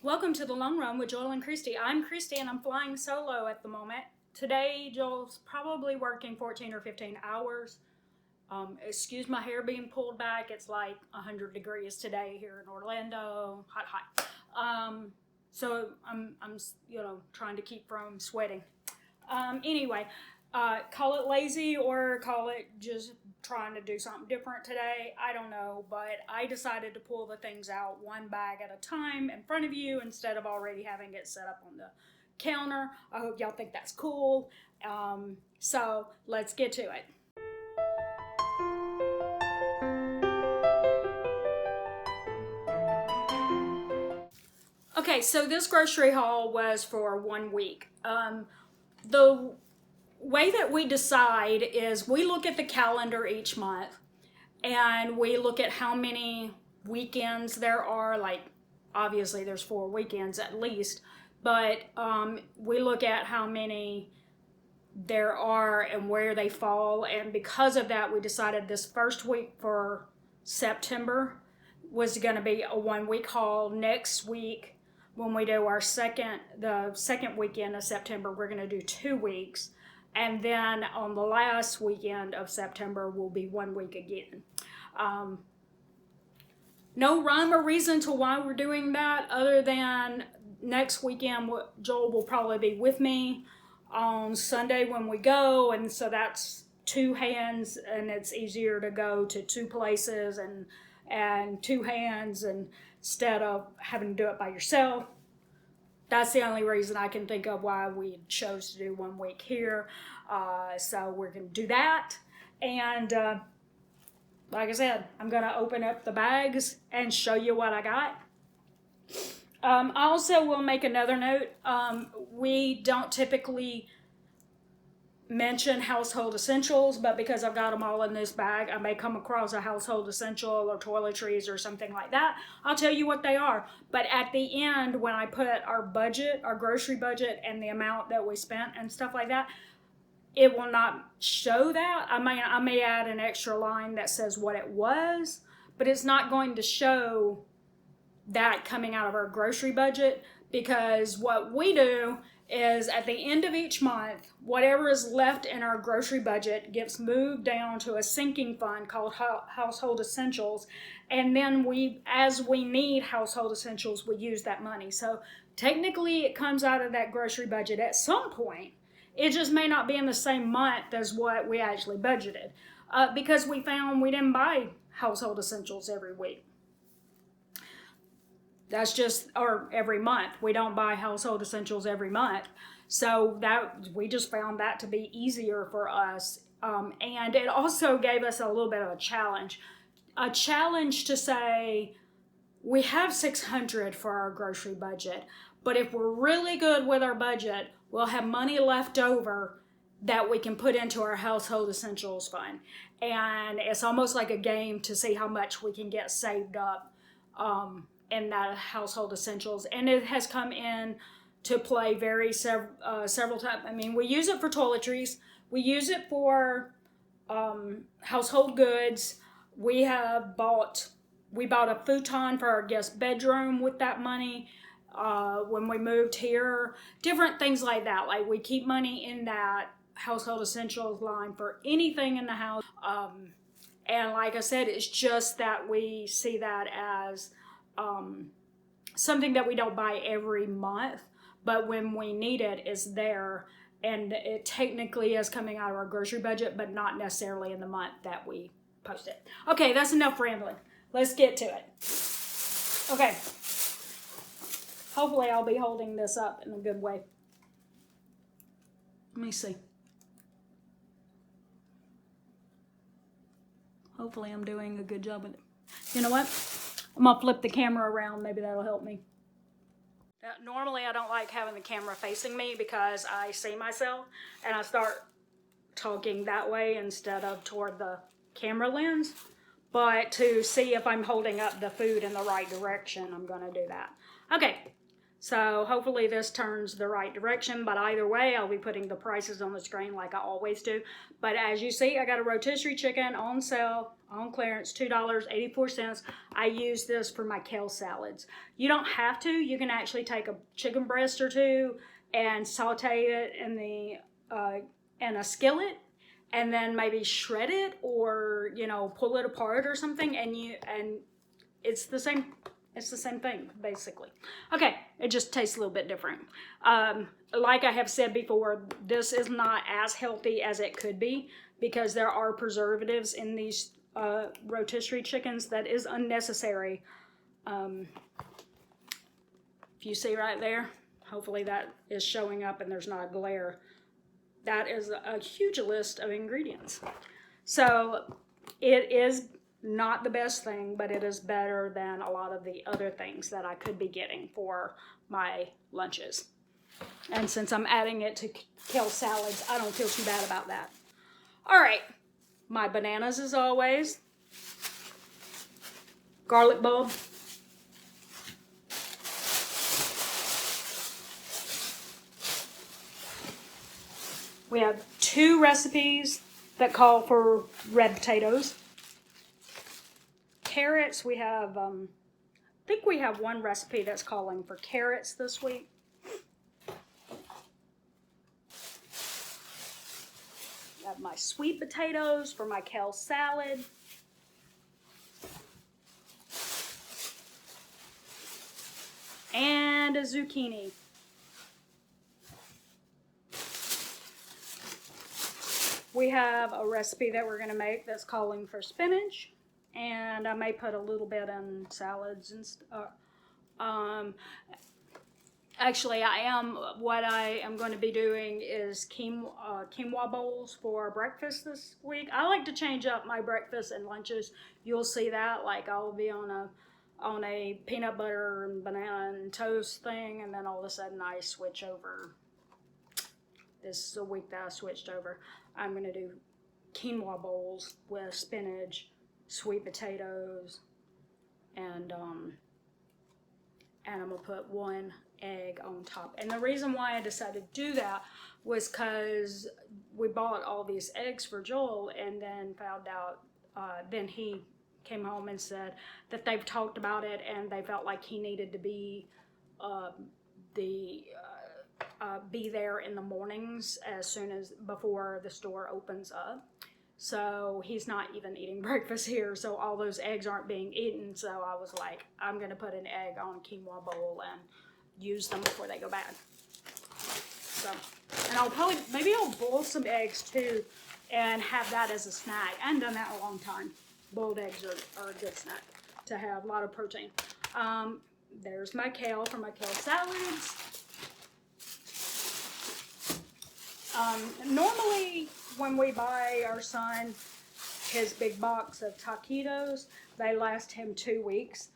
Welcome to the Long Run with Joel and Christy. I'm Christy and I'm flying solo at the moment. Today, Joel's probably working 14 or 15 hours. Excuse my hair being pulled back. It's like 100 degrees today here in Orlando. Hot. So I'm trying to keep from sweating. Anyway, call it lazy or call it just trying to do something different today. I don't know, but I decided to pull the things out one bag at a time in front of you instead of already having it set up on the counter. I hope y'all think that's cool. So let's get to it. Okay, so this grocery haul was for 1 week. The way that we decide is we look at the calendar each month and we look at how many weekends there are. Like, obviously there's 4 weekends at least, but we look at how many there are and where they fall, and because of that we decided this first week for September was going to be a 1 week haul. Next week, when we do the second weekend of September, we're going to do 2 weeks. And then on the last weekend of September will be 1 week again. No rhyme or reason to why we're doing that other than next weekend Joel will probably be with me on Sunday when we go. And so that's 2 hands, and it's easier to go to 2 places and 2 hands instead of having to do it by yourself. That's the only reason I can think of why we chose to do 1 week here. So we're going to do that. And like I said, I'm going to open up the bags and show you what I got. I also will make another note. We don't typically mention household essentials, but because I've got them all in this bag, I may come across a household essential or toiletries or something like that. I'll tell you what they are. But at the end, when I put our budget, our grocery budget, and the amount that we spent and stuff like that, it will not show that. I may add an extra line that says what it was, but it's not going to show that coming out of our grocery budget, because what we do is at the end of each month, whatever is left in our grocery budget gets moved down to a sinking fund called household essentials, and then as we need household essentials, we use that money. So technically it comes out of that grocery budget at some point. It just may not be in the same month as what we actually budgeted, because we found we didn't buy household essentials every week. Or every month. We don't buy household essentials every month. So we just found that to be easier for us. And it also gave us a little bit of a challenge. A challenge to say, we have $600 for our grocery budget, but if we're really good with our budget, we'll have money left over that we can put into our household essentials fund. And it's almost like a game to see how much we can get saved up in that household essentials. And it has come in to play several times. I mean, we use it for toiletries. We use it for household goods. We bought a futon for our guest bedroom with that money when we moved here. Different things like that. Like, we keep money in that household essentials line for anything in the house. And like I said, it's just that we see that as something that we don't buy every month, but when we need it, it's there, and it technically is coming out of our grocery budget, but not necessarily in the month that we post it. Okay, that's enough rambling. Let's get to it. Okay. Hopefully I'll be holding this up in a good way. Let me see. Hopefully I'm doing a good job with it. You know what? I'm going to flip the camera around. Maybe that'll help me. Normally, I don't like having the camera facing me because I see myself and I start talking that way instead of toward the camera lens. But to see if I'm holding up the food in the right direction, I'm going to do that. Okay, So hopefully this turns the right direction, but either way, I'll be putting the prices on the screen like I always do. But as you see, I got a rotisserie chicken on sale, on clearance, $2.84. I use this for my kale salads. You don't have to. You can actually take a chicken breast or two and saute it in a skillet, and then maybe shred it or pull it apart or something, and it's the same. It's the same thing, basically. Okay, it just tastes a little bit different. Like I have said before, this is not as healthy as it could be because there are preservatives in these rotisserie chickens that is unnecessary. If you see right there, hopefully that is showing up and there's not a glare. That is a huge list of ingredients. So it is not the best thing, but it is better than a lot of the other things that I could be getting for my lunches. And since I'm adding it to kale salads, I don't feel too bad about that. All right, my bananas as always. Garlic bulb. We have 2 recipes that call for red potatoes. Carrots, we have, I think we have 1 recipe that's calling for carrots this week. I have my sweet potatoes for my kale salad. And a zucchini. We have a recipe that we're going to make that's calling for spinach. And I may put a little bit in salads and stuff. Actually, what I am going to be doing is quinoa bowls for breakfast this week. I like to change up my breakfast and lunches. You'll see that, like I'll be on a peanut butter and banana and toast thing, and then all of a sudden I switch over. This is a week that I switched over. I'm going to do quinoa bowls with spinach, sweet potatoes, and I'm gonna put 1 egg on top. And the reason why I decided to do that was because we bought all these eggs for Joel, and then found out, then he came home and said that they've talked about it and they felt like he needed to be there in the mornings before the store opens up. So he's not even eating breakfast here, so all those eggs aren't being eaten. So I was like, I'm going to put an egg on a quinoa bowl and use them before they go bad. So, and maybe I'll boil some eggs too and have that as a snack. I haven't done that in a long time. Boiled eggs are a good snack to have, a lot of protein. There's my kale for my kale salads. Normally, when we buy our son his big box of Taquitos, they last him 2 weeks.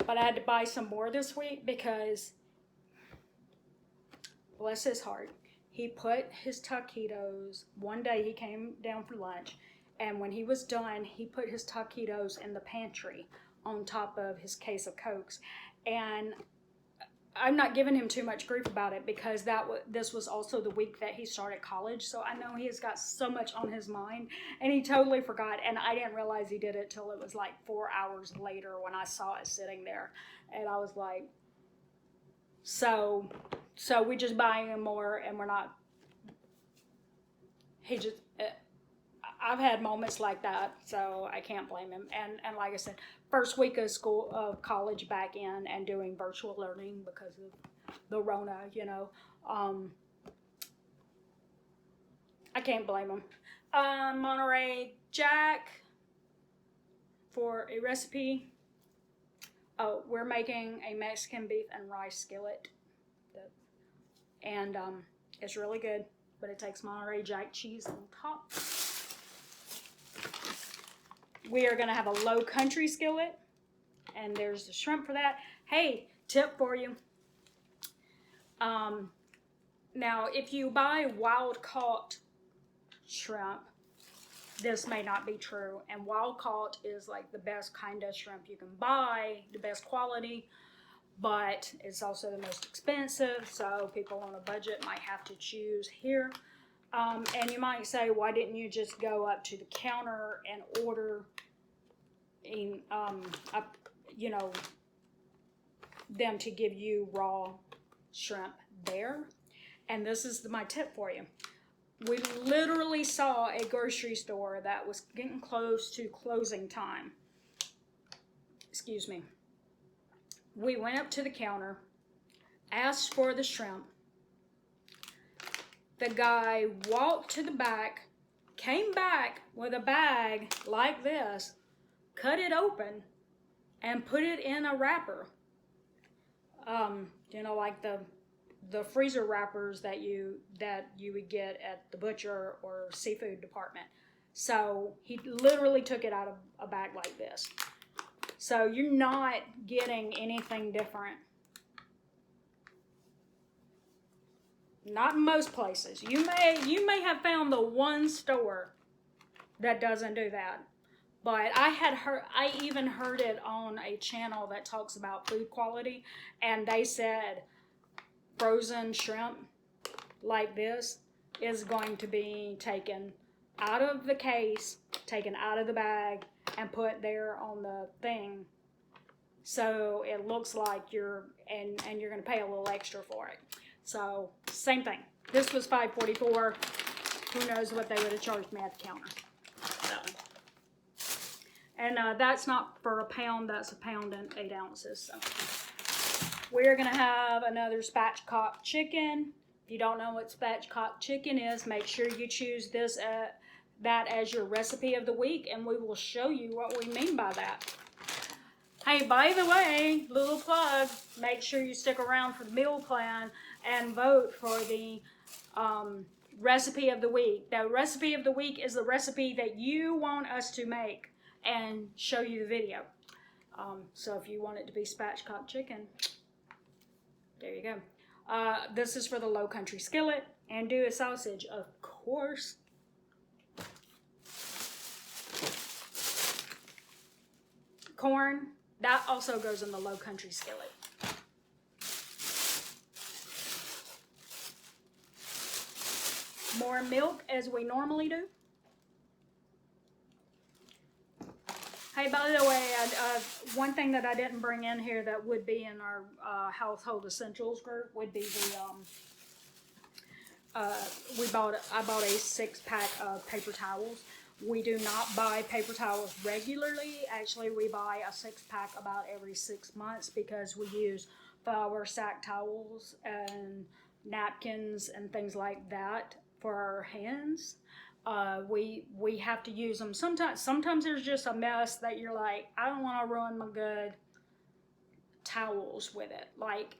But I had to buy some more this week because, bless his heart, he put his Taquitos, one day he came down for lunch, and when he was done, he put his Taquitos in the pantry on top of his case of Cokes. And I'm not giving him too much grief about it because this was also the week that he started college, so I know he has got so much on his mind, and he totally forgot, and I didn't realize he did it till it was like 4 hours later when I saw it sitting there, and I was like, so we just buying him more, and we're not, I've had moments like that, so I can't blame him. And like I said, first week of college back in and doing virtual learning because of the Rona, I can't blame him. Monterey Jack for a recipe. Oh, we're making a Mexican beef and rice skillet. And it's really good, but it takes Monterey Jack cheese on top. We are going to have a low country skillet, and there's the shrimp for that. Hey, tip for you. Now, if you buy wild caught shrimp, this may not be true. And wild caught is like the best kind of shrimp you can buy, the best quality. but it's also the most expensive, so people on a budget might have to choose here. And you might say, why didn't you just go up to the counter and order, them to give you raw shrimp there? And this is my tip for you. We literally saw a grocery store that was getting close to closing time. Excuse me. We went up to the counter, asked for the shrimp. The guy walked to the back, came back with a bag like this, cut it open, and put it in a wrapper. Like the freezer wrappers that you would get at the butcher or seafood department. So he literally took it out of a bag like this. So you're not getting anything different. Not in most places. You may have found the one store that doesn't do that. But I even heard it on a channel that talks about food quality, and they said frozen shrimp like this is going to be taken out of the case, taken out of the bag, and put there on the thing, so it looks like you're going to pay a little extra for it. So same thing. This was $5.44. Who knows what they would have charged me at the counter? So, and that's not for a pound. That's a pound and 8 ounces. So we're gonna have another spatchcock chicken. If you don't know what spatchcock chicken is, make sure you choose that as your recipe of the week, and we will show you what we mean by that. Hey, by the way, little plug, make sure you stick around for the meal plan and vote for the recipe of the week. The recipe of the week is the recipe that you want us to make and show you the video. So if you want it to be spatchcock chicken, there you go. This is for the Low Country skillet. And do a sausage, of course. Corn, that also goes in the Low Country skillet. More milk as we normally do. Hey, by the way, one thing that I didn't bring in here that would be in our household essentials group would be the I bought a 6-pack of paper towels. We do not buy paper towels regularly. Actually, we buy a 6-pack about every 6 months because we use flour sack towels and napkins and things like that for our hands. We have to use them sometimes there's just a mess that you're like, I don't want to ruin my good towels with it. Like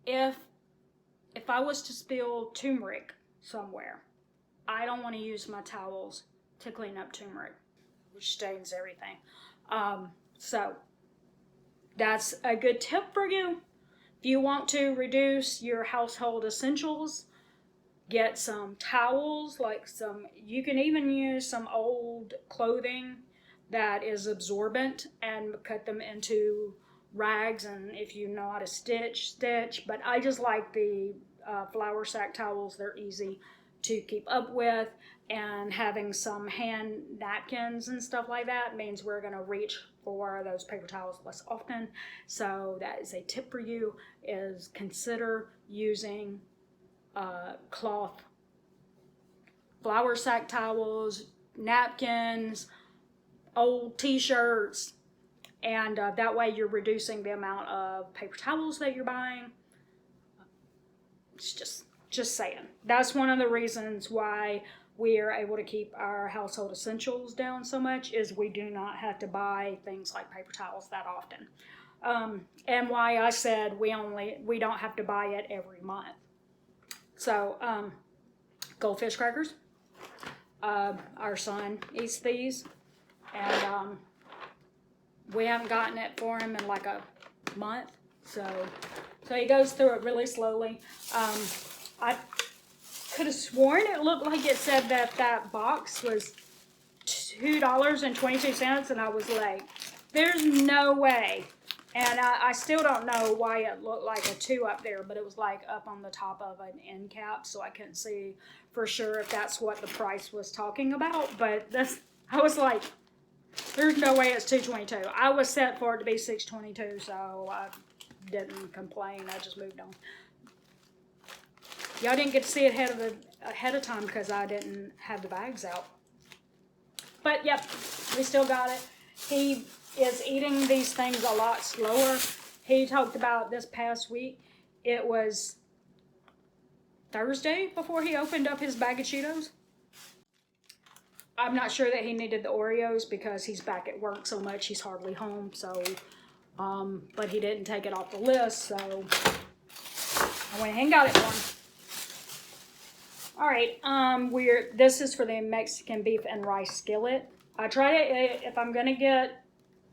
if I was to spill turmeric somewhere, I don't want to use my towels to clean up turmeric, which stains everything. So that's a good tip for you. If you want to reduce your household essentials, get some towels, you can even use some old clothing that is absorbent and cut them into rags, and if you know how to stitch. But I just like the flour sack towels. They're easy to keep up with, and having some hand napkins and stuff like that means we're going to reach for those paper towels less often. So that is a tip for you, is consider using cloth flour sack towels, napkins, old t-shirts, and that way you're reducing the amount of paper towels that you're buying. It's just saying. That's one of the reasons why we are able to keep our household essentials down so much, is we do not have to buy things like paper towels that often. And why I said we don't have to buy it every month. So, Goldfish Crackers. Our son eats these, and we haven't gotten it for him in like a month. So he goes through it really slowly. I could have sworn it looked like it said that box was $2.22, and I was like, there's no way And I still don't know why it looked like a 2 up there, but it was like up on the top of an end cap, so I couldn't see for sure if that's what the price was talking about. But I was like, there's no way it's $2.22. I was set for it to be $6.22, so I didn't complain. I just moved on. Y'all didn't get to see it ahead of time because I didn't have the bags out. But yep, we still got it. He is eating these things a lot slower. He talked about this past week. It was Thursday before he opened up his bag of Cheetos. I'm not sure that he needed the Oreos because he's back at work so much he's hardly home. So, but he didn't take it off the list, so I went ahead and got it for him. All right, this is for the Mexican beef and rice skillet. I try to, if I'm gonna get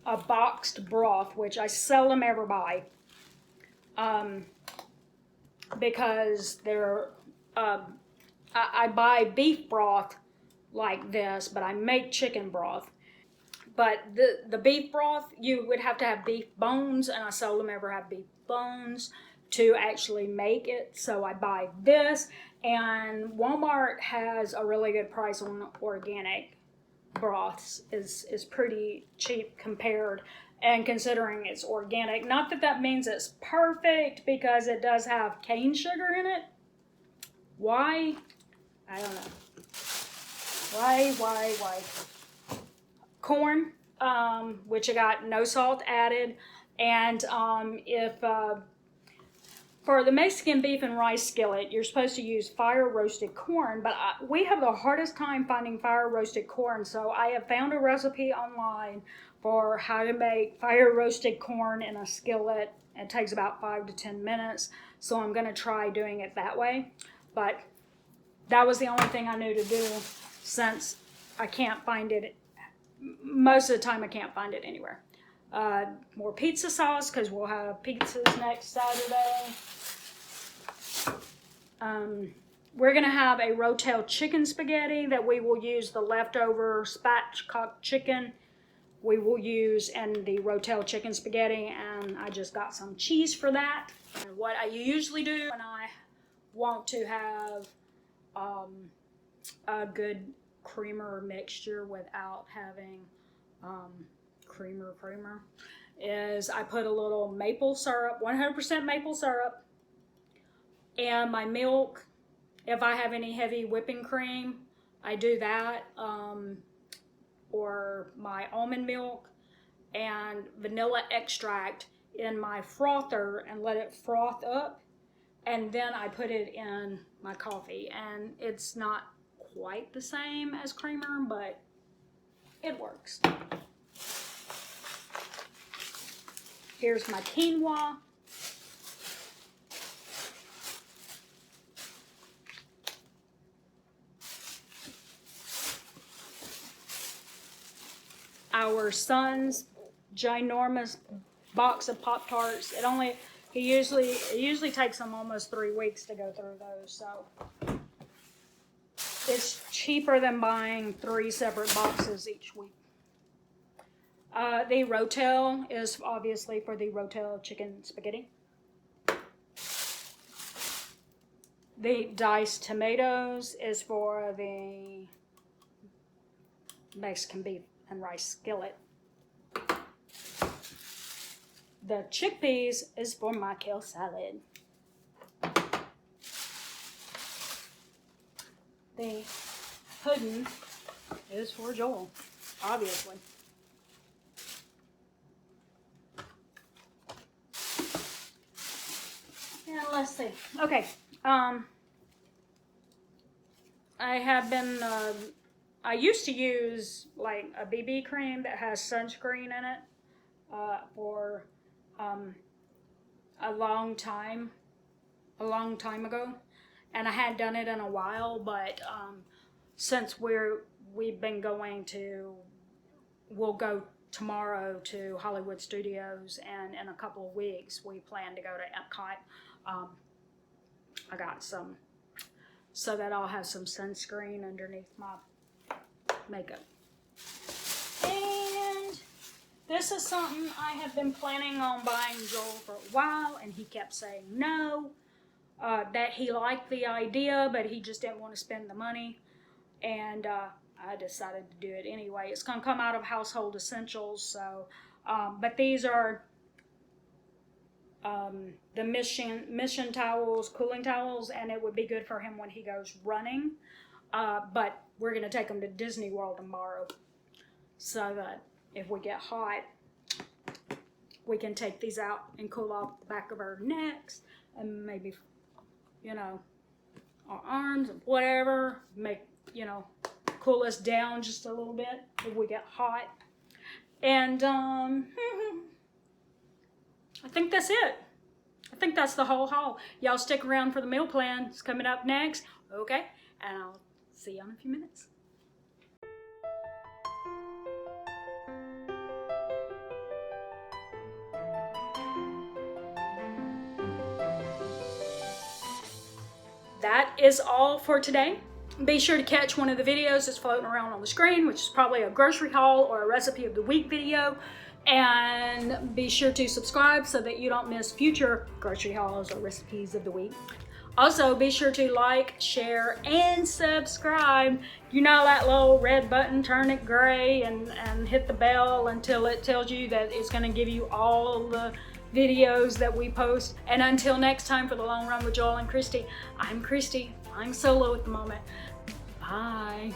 a boxed broth, which I seldom ever buy, because they're, I buy beef broth like this, but I make chicken broth. But the beef broth, you would have to have beef bones, and I seldom ever have beef bones to actually make it. So I buy this, and Walmart has a really good price on organic broths. Is pretty cheap compared, and considering it's organic. Not that that means it's perfect, because it does have cane sugar in it. Why? I don't know. Why? Corn, which I got no salt added, and for the Mexican beef and rice skillet, you're supposed to use fire roasted corn, but we have the hardest time finding fire roasted corn, so I have found a recipe online for how to make fire roasted corn in a skillet. It takes about 5 to 10 minutes, so I'm going to try doing it that way, but that was the only thing I knew to do, since I can't find it. Most of the time I can't find it anywhere. More pizza sauce, because we'll have pizzas next Saturday. We're going to have a Rotel chicken spaghetti that we will use the leftover spatchcock chicken. We will use in the Rotel chicken spaghetti, and I just got some cheese for that. And what I usually do when I want to have a good creamer mixture without having creamer is I put a little maple syrup, 100% maple syrup, and my milk. If I have any heavy whipping cream, I do that, or my almond milk and vanilla extract in my frother and let it froth up, and then I put it in my coffee, and it's not quite the same as creamer, but it works. Here's my quinoa. Our son's ginormous box of Pop-Tarts. It usually takes him almost 3 weeks to go through those, so it's cheaper than buying 3 separate boxes each week. The Rotel is obviously for the Rotel chicken spaghetti. The diced tomatoes is for the Mexican beef and rice skillet. The chickpeas is for my kale salad. The pudding is for Joel, obviously. And let's see. Okay. I have been, I used to use like a BB cream that has sunscreen in it for a long time ago, and I hadn't done it in a while, but since we've been going to, we'll go tomorrow to Hollywood Studios, and in a couple of weeks we plan to go to Epcot. I got some, so that I'll have some sunscreen underneath my makeup. And This is something I have been planning on buying Joel for a while, and he kept saying no, that he liked the idea, but he just didn't want to spend the money. And I decided to do it anyway. It's going to come out of household essentials. So, but these are the mission towels, cooling towels, and it would be good for him when he goes running. But we're going to take him to Disney World tomorrow, so that if we get hot, we can take these out and cool off the back of our necks and maybe, you know, our arms and whatever, make, you know, cool us down just a little bit if we get hot. And I think that's it. I think that's the whole haul. Y'all stick around for the meal plan. It's coming up next. Okay, and I'll see you in a few minutes. That is all for today. Be sure to catch one of the videos that's floating around on the screen, which is probably a grocery haul or a recipe of the week video. And be sure to subscribe so that you don't miss future grocery hauls or recipes of the week. Also, be sure to like, share, and subscribe. You know that little red button, turn it gray and hit the bell until it tells you that it's going to give you all the videos that we post. And until next time for The Long Run with Joel and Christy, I'm Christy. I'm solo at the moment. Bye.